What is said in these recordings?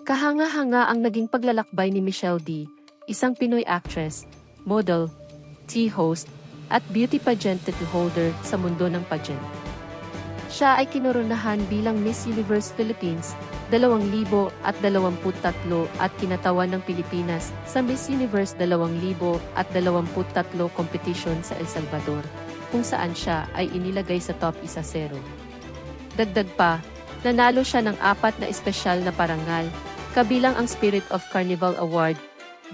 Kahanga-hanga ang naging paglalakbay ni Michelle D., isang Pinoy actress, model, tea host, at beauty pageant title holder sa mundo ng pageant. Siya ay kinoronahan bilang Miss Universe Philippines 2023 at kinatawan ng Pilipinas sa Miss Universe 2023 competition sa El Salvador, kung saan siya ay inilagay sa top 1-0. Dagdag pa, nanalo siya ng 4 na espesyal na parangal, kabilang ang Spirit of Carnival Award,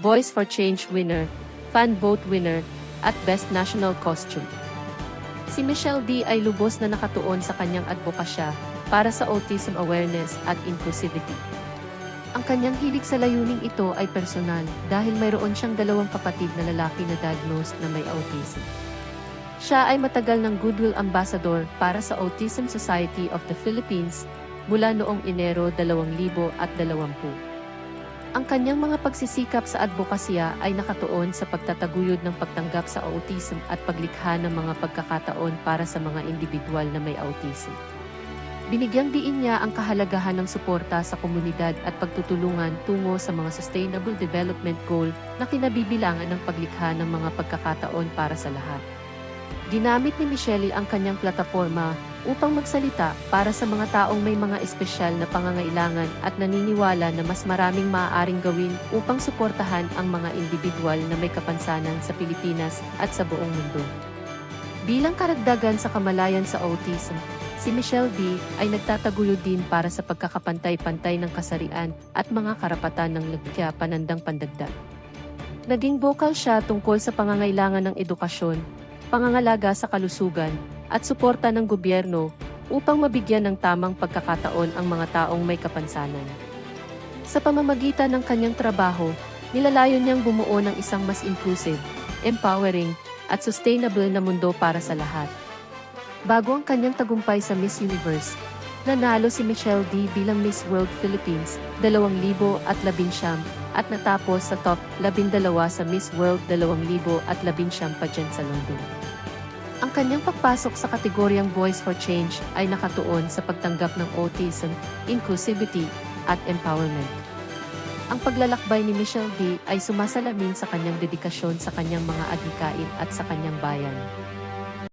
Voice for Change winner, Fan Vote winner, at Best National Costume. Si Michelle D. ay lubos na nakatuon sa kanyang advokasya para sa autism awareness at inclusivity. Ang kanyang hilig sa layuning ito ay personal dahil mayroon siyang 2 kapatid na lalaki na diagnosed na may autism. Siya ay matagal ng Goodwill Ambassador para sa Autism Society of the Philippines mula noong Enero 2020. Ang kanyang mga pagsisikap sa advokasya ay nakatuon sa pagtataguyod ng pagtanggap sa autism at paglikha ng mga pagkakataon para sa mga individual na may autism. Binigyang diin niya ang kahalagahan ng suporta sa komunidad at pagtutulungan tungo sa mga Sustainable Development Goal na kinabibilangan ng paglikha ng mga pagkakataon para sa lahat. Ginamit ni Michelle ang kanyang plataporma upang magsalita para sa mga taong may mga espesyal na pangangailangan at naniniwala na mas maraming maaaring gawin upang suportahan ang mga individual na may kapansanan sa Pilipinas at sa buong mundo. Bilang karagdagan sa kamalayan sa autism, si Michelle D. ay nagtataguyod din para sa pagkakapantay-pantay ng kasarian at mga karapatan ng lagkya panandang pandagdag. Naging vocal siya tungkol sa pangangailangan ng edukasyon, pangangalaga sa kalusugan, at suporta ng gobyerno upang mabigyan ng tamang pagkakataon ang mga taong may kapansanan. Sa pamamagitan ng kanyang trabaho, nilalayon niyang bumuo ng isang mas inclusive, empowering, at sustainable na mundo para sa lahat. Bago ang kanyang tagumpay sa Miss Universe, nanalo si Michelle D. bilang Miss World Philippines 2019 at natapos sa top 12 sa Miss World 2019 pageant sa London. Ang kanyang pagpasok sa kategoryang Voice for Change ay nakatuon sa pagtanggap ng autism, inclusivity, at empowerment. Ang paglalakbay ni Michelle D. ay sumasalamin sa kanyang dedikasyon sa kanyang mga adhikain at sa kanyang bayan.